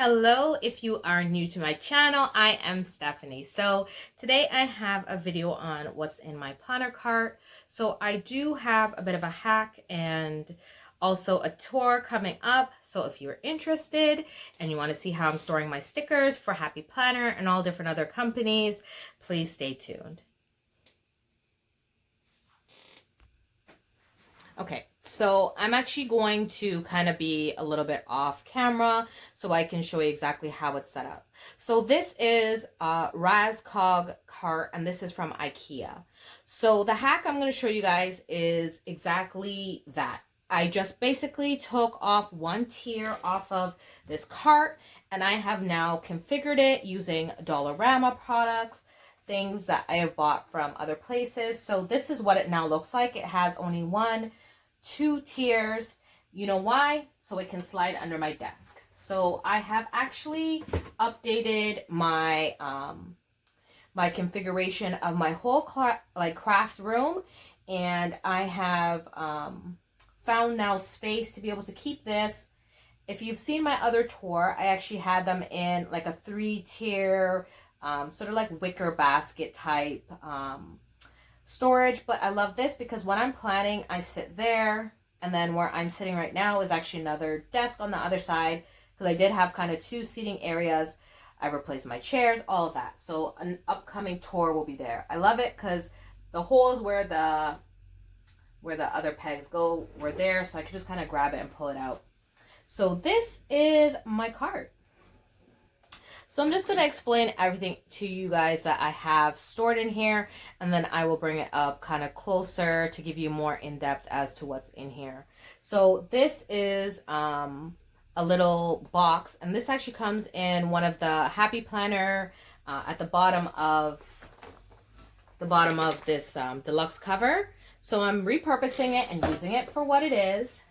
Hello, if you are new to my channel, I am Stephanie. So today I have a video on what's in my planner cart. So I do have a bit of a hack and also a tour coming up. So if you're interested and you want to see how I'm storing my stickers for Happy Planner and all different other companies, please stay tuned. Okay, so I'm actually going to kind of be a little bit off camera so I can show you exactly how it's set up. So this is a Raskog cart, and this is from Ikea. So the hack I'm going to show you guys is exactly that. I just basically took off one tier off of this cart, and I have now configured it using Dollarama products, things that I have bought from other places. So this is what it now looks like. It has only two tiers. You know why? So it can slide under my desk. So I have actually updated my my configuration of my whole craft room, and I have found now space to be able to keep this. If you've seen my other tour, I actually had them in like a 3-tier sort of like wicker basket type storage, but I love this because when I'm planning, I sit there, and then where I'm sitting right now is actually another desk on the other side, because I did have kind of 2 seating areas. I replaced my chairs, all of that. So an upcoming tour will be there. I love it because the holes where the other pegs go were there, so I could just kind of grab it and pull it out. So this is my cart. So I'm just going to explain everything to you guys that I have stored in here, and then I will bring it up kind of closer to give you more in depth as to what's in here. So this is a little box, and this actually comes in one of the Happy Planner at the bottom of this deluxe cover. So I'm repurposing it and using it for what it is.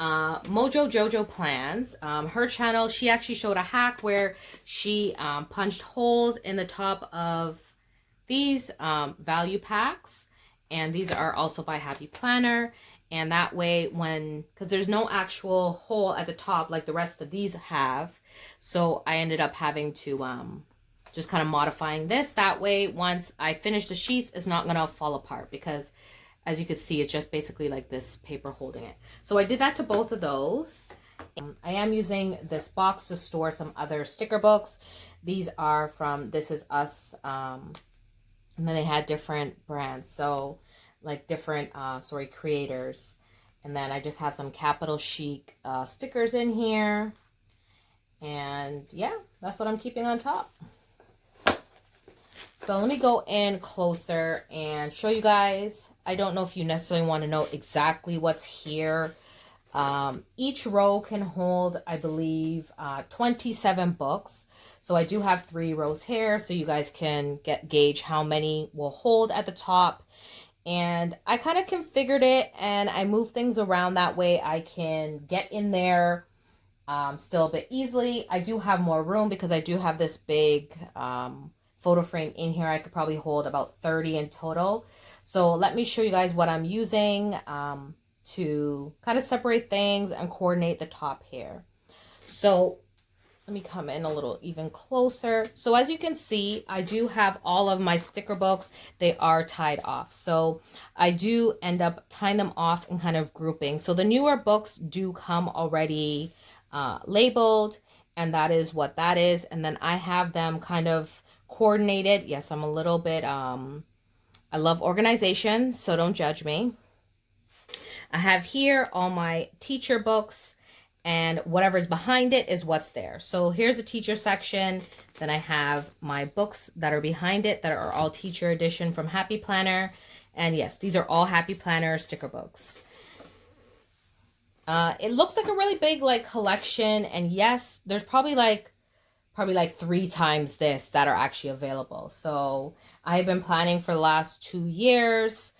Mojo Jojo Plans, her channel, she actually showed a hack where she punched holes in the top of these value packs, and these are also by Happy Planner, and that way because there's no actual hole at the top like the rest of these have, so I ended up having to just kind of modifying this. That way once I finish the sheets, it's not gonna fall apart, because as you can see, it's just basically like this paper holding it. So I did that to both of those. I am using this box to store some other sticker books. These are from This Is Us. And then they had different brands. So like different, creators. And then I just have some Capital Chic stickers in here. And yeah, that's what I'm keeping on top. So let me go in closer and show you guys. I don't know if you necessarily want to know exactly what's here. Each row can hold, I believe, 27 books. So I do have 3 rows here, so you guys can gauge how many will hold at the top. And I kind of configured it, and I move things around that way I can get in there still a bit easily. I do have more room because I do have this big photo frame in here. I could probably hold about 30 in total. So let me show you guys what I'm using to kind of separate things and coordinate the top here. So let me come in a little even closer. So as you can see, I do have all of my sticker books. They are tied off. So I do end up tying them off and kind of grouping. So the newer books do come already labeled, and that is what that is. And then I have them kind of coordinated. Yes, I'm a little bit, I love organization, so don't judge me. I have here all my teacher books, and whatever's behind it is what's there. So here's a teacher section. Then I have my books that are behind it that are all teacher edition from Happy Planner. And yes, these are all Happy Planner sticker books. It looks like a really big collection, and yes, there's probably like 3 times this that are actually available. So I've been planning for the last 2 years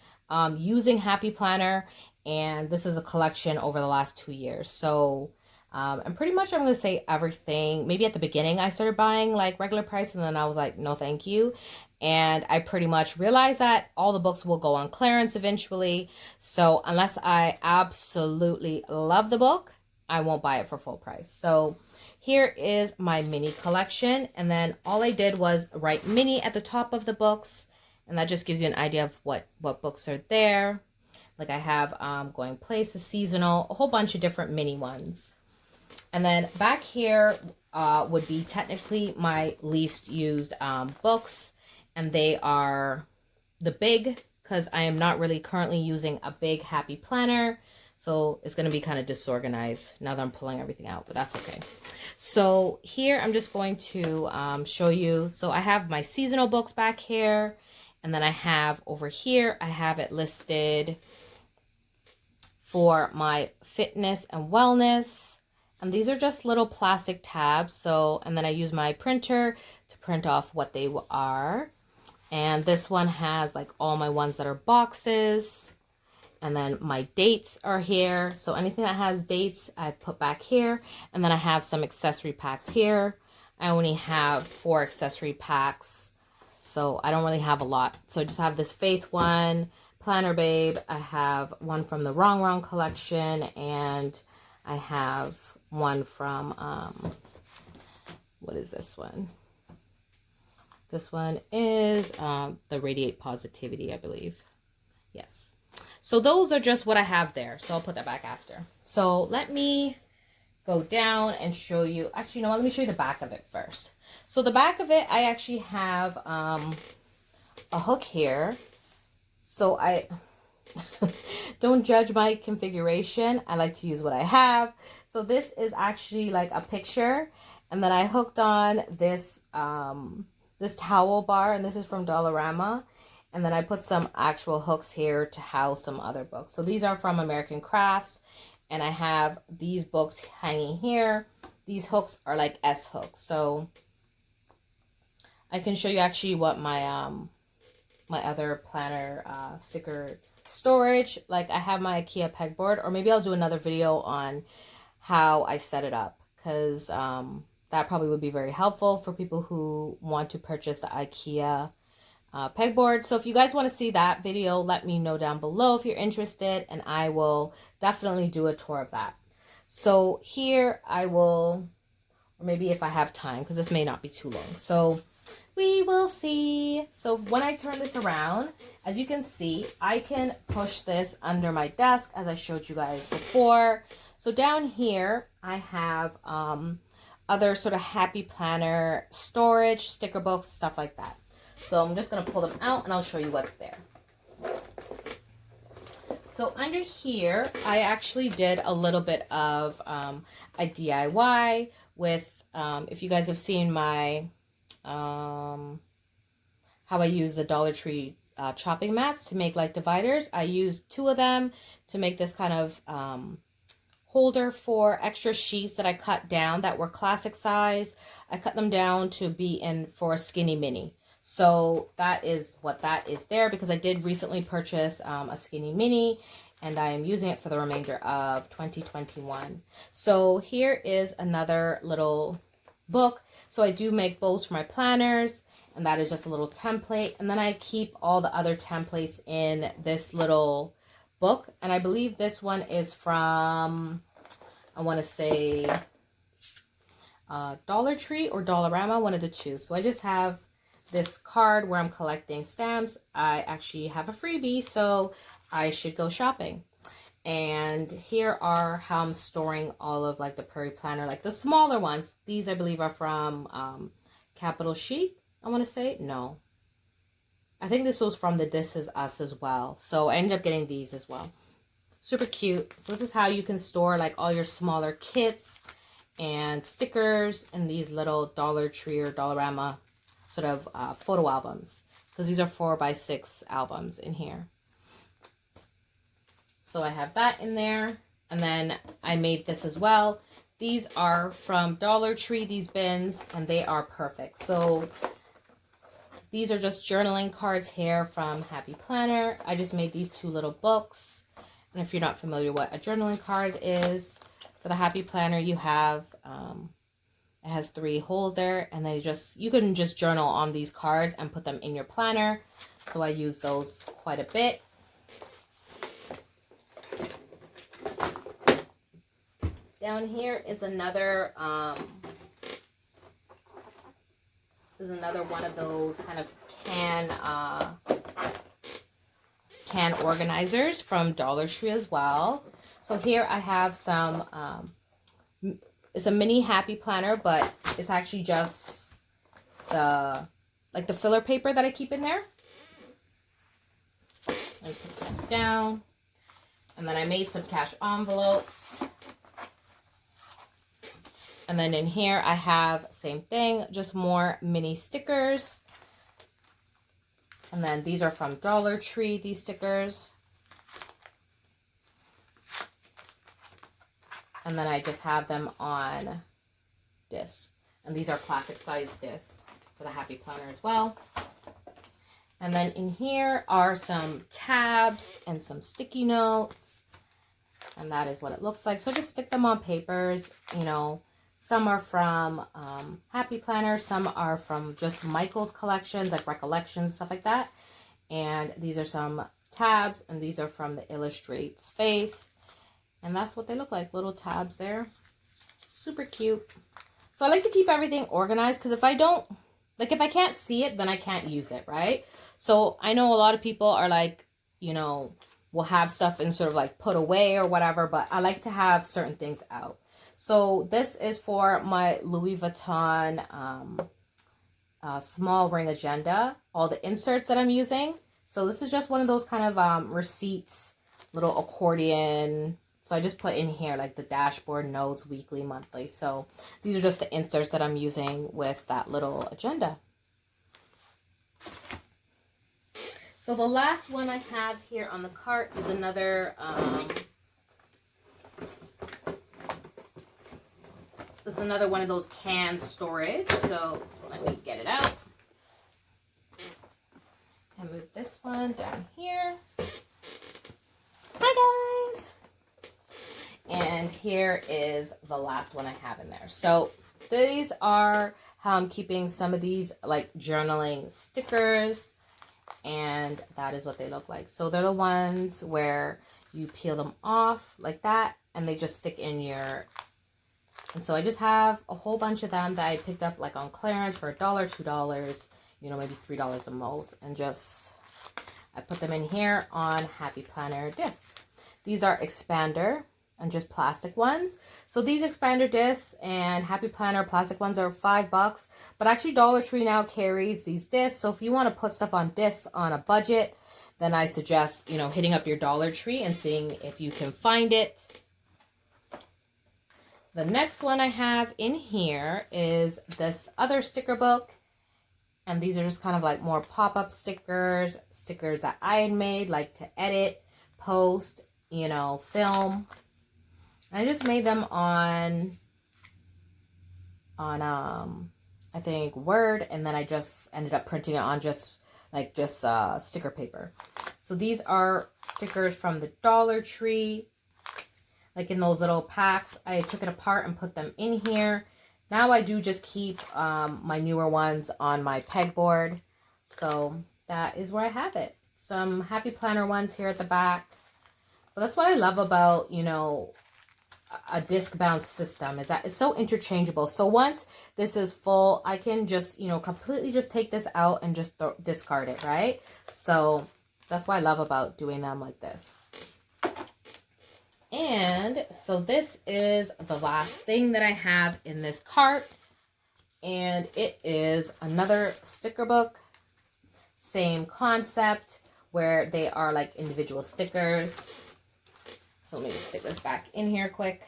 using Happy Planner, and this is a collection over the last 2 years. So and pretty much I'm going to say everything. Maybe at the beginning I started buying like regular price, and then I was like, no thank you. And I pretty much realized that all the books will go on clearance eventually. So unless I absolutely love the book, I won't buy it for full price. So here is my mini collection. And then all I did was write mini at the top of the books. And that just gives you an idea of what books are there. Like I have Going Places, Seasonal, a whole bunch of different mini ones. And then back here would be technically my least used books. And they are the big, because I am not really currently using a big happy planner. So it's going to be kind of disorganized now that I'm pulling everything out, but that's okay. So here I'm just going to show you. So I have my seasonal books back here. And then I have over here, I have it listed for my fitness and wellness. And these are just little plastic tabs. So, and then I use my printer to print off what they are. And this one has like all my ones that are boxes. And then my dates are here. So anything that has dates, I put back here. And then I have some accessory packs here. I only have 4 accessory packs. So I don't really have a lot. So I just have this Faith one, Planner Babe. I have one from the Wrong collection. And I have one from, what is this one? This one is the Radiate Positivity, I believe. Yes. So those are just what I have there. So I'll put that back after. So let me go down and show you. Actually, no, let me show you the back of it first. So the back of it, I actually have a hook here. So I don't judge my configuration. I like to use what I have. So this is actually like a picture. And then I hooked on this this towel bar, and this is from Dollarama. And then I put some actual hooks here to house some other books. So these are from American Crafts. And I have these books hanging here. These hooks are like S hooks. So I can show you actually what my my other planner sticker storage. Like I have my Ikea pegboard, or maybe I'll do another video on how I set it up, because that probably would be very helpful for people who want to purchase the Ikea pegboard. So if you guys want to see that video, let me know down below if you're interested, and I will definitely do a tour of that. So here I will, or maybe if I have time, because this may not be too long. So we will see. So when I turn this around, as you can see, I can push this under my desk, as I showed you guys before. So down here, I have other sort of happy planner storage, sticker books, stuff like that. So I'm just going to pull them out and I'll show you what's there. So under here, I actually did a little bit of a DIY with, if you guys have seen my, how I use the Dollar Tree chopping mats to make like dividers. I used 2 of them to make this kind of holder for extra sheets that I cut down that were classic size. I cut them down to be in for a skinny mini. So that is what that is there, because I did recently purchase a skinny mini, and I am using it for the remainder of 2021. So here is another little book. So I do make bows for my planners, and that is just a little template. And then I keep all the other templates in this little book. And I believe this one is from, I want to say Dollar Tree or Dollarama, one of the two. So I just have this card where I'm collecting stamps. I actually have a freebie, so I should go shopping. And here are how I'm storing all of like the Prairie Planner, like the smaller ones. These I believe are from Capital Chic, I want to say. No, I think this was from the This Is Us as well. So I ended up getting these as well. Super cute. So this is how you can store like all your smaller kits and stickers in these little Dollar Tree or Dollarama sort of photo albums, because these are 4x6 albums in here. So I have that in there, and then I made this as well. These are from Dollar Tree, these bins, and they are perfect. So these are just journaling cards here from Happy Planner. I just made these 2 little books. And if you're not familiar what a journaling card is, for the Happy Planner you have it has 3 holes there, and you can just journal on these cards and put them in your planner. So I use those quite a bit. Down here is another is another one of those kind of can organizers from Dollar Tree as well. So here I have some, it's a mini happy planner, but it's actually just the filler paper that I keep in there. Let me put this down. And then I made some cash envelopes. And then in here I have same thing, just more mini stickers. And then these are from Dollar Tree, these stickers. And then I just have them on discs. And these are classic size discs for the Happy Planner as well. And then in here are some tabs and some sticky notes. And that is what it looks like. So just stick them on papers, you know. Some are from Happy Planner. Some are from just Michael's collections, like Recollections, stuff like that. And these are some tabs. And these are from the Illustrates Faith. And that's what they look like. Little tabs there. Super cute. So I like to keep everything organized. Because if I don't, like if I can't see it, then I can't use it, right? So I know a lot of people are like, you know, will have stuff and sort of like put away or whatever. But I like to have certain things out. So this is for my Louis Vuitton small ring agenda, all the inserts that I'm using. So this is just one of those kind of receipts, little accordion. So I just put in here like the dashboard, notes, weekly, monthly. So these are just the inserts that I'm using with that little agenda. So the last one I have here on the cart is another... this is another one of those can storage. So let me get it out. And move this one down here. Hi guys! And here is the last one I have in there. So these are how I'm keeping some of these like journaling stickers. And that is what they look like. So they're the ones where you peel them off like that. And they just stick in your... And so I just have a whole bunch of them that I picked up like on clearance for $1, $2, you know, maybe $3 the most. And just, I put them in here on Happy Planner discs. These are expander and just plastic ones. So these expander discs and Happy Planner plastic ones are $5. But actually Dollar Tree now carries these discs. So if you want to put stuff on discs on a budget, then I suggest, you know, hitting up your Dollar Tree and seeing if you can find it. The next one I have in here is this other sticker book. And these are just kind of like more pop-up stickers, stickers that I had made, like to edit, post, you know, film. And I just made them on I think Word, and then I just ended up printing it on just sticker paper. So these are stickers from the Dollar Tree. Like in those little packs, I took it apart and put them in here. Now I do just keep my newer ones on my pegboard. So that is where I have it. Some Happy Planner ones here at the back. But that's what I love about, you know, a disc-bound system, is that it's so interchangeable. So once this is full, I can just, you know, completely just take this out and just discard it, right? So that's what I love about doing them like this. And so this is the last thing that I have in this cart. And it is another sticker book. Same concept, where they are like individual stickers. So let me just stick this back in here quick.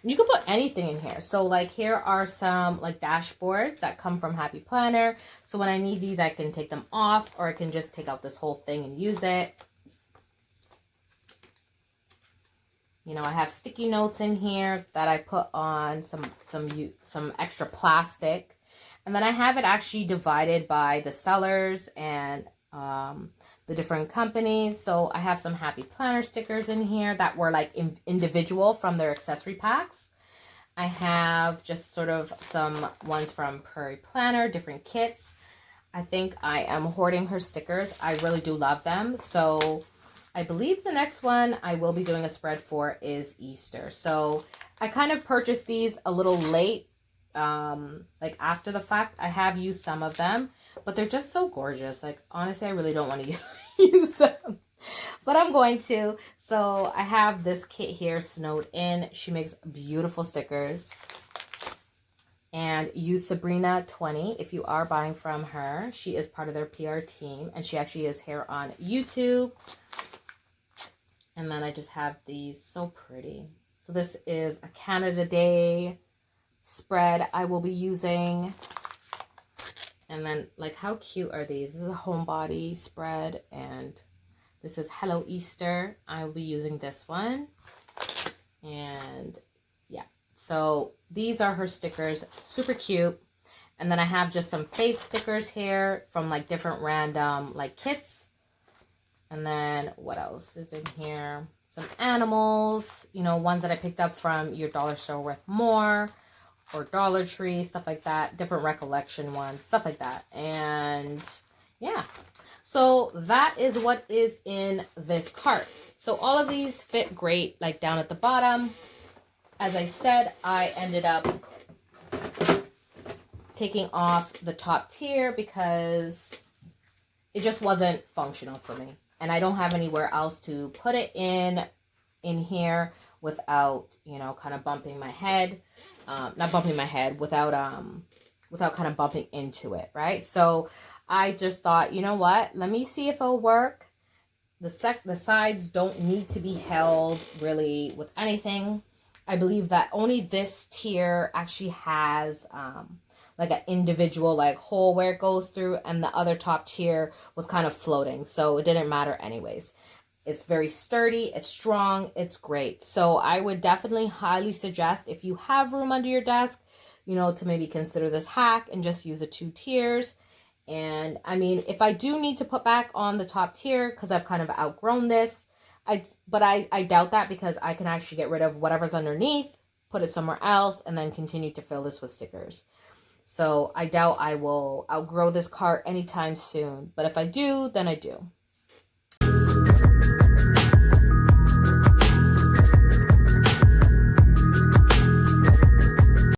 And you can put anything in here. So like here are some like dashboards that come from Happy Planner. So when I need these, I can take them off, or I can just take out this whole thing and use it. You know, I have sticky notes in here that I put on some extra plastic. And then I have it actually divided by the sellers and the different companies. So I have some Happy Planner stickers in here that were like individual from their accessory packs. I have just sort of some ones from Prairie Planner, different kits. I think I am hoarding her stickers. I really do love them. So I believe the next one I will be doing a spread for is Easter. So I kind of purchased these a little late, like after the fact. I have used some of them, but they're just so gorgeous. Like, honestly, I really don't want to use them, but I'm going to. So I have this kit here, Snowed In. She makes beautiful stickers. And use Sabrina20 if you are buying from her. She is part of their PR team, and she actually is here on YouTube. And then I just have these, so pretty. So this is a Canada Day spread I will be using. And then, like, how cute are these? This is a homebody spread, and this is Hello Easter. I will be using this one. And yeah, so these are her stickers, super cute. And then I have just some faith stickers here from like different random like kits. And then what else is in here? Some animals, you know, ones that I picked up from your dollar store worth more, or Dollar Tree, stuff like that. Different recollection ones, stuff like that. And yeah, so that is what is in this cart. So all of these fit great, like down at the bottom. As I said, I ended up taking off the top tier because it just wasn't functional for me. And I don't have anywhere else to put it in here without, you know, kind of bumping my head. Not bumping my head, without kind of bumping into it, right? So I just thought, you know what? Let me see if it'll work. The sides don't need to be held really with anything. I believe that only this tier actually has like an individual like hole where it goes through, and the other top tier was kind of floating, so it didn't matter anyways. It's very sturdy, it's strong, it's great. So I would definitely highly suggest, if you have room under your desk, you know, to maybe consider this hack and just use the 2 tiers. And I mean, if I do need to put back on the top tier because I've kind of outgrown this, but I doubt that, because I can actually get rid of whatever's underneath, put it somewhere else, and then continue to fill this with stickers. So I doubt I will outgrow this cart anytime soon. But if I do, then I do.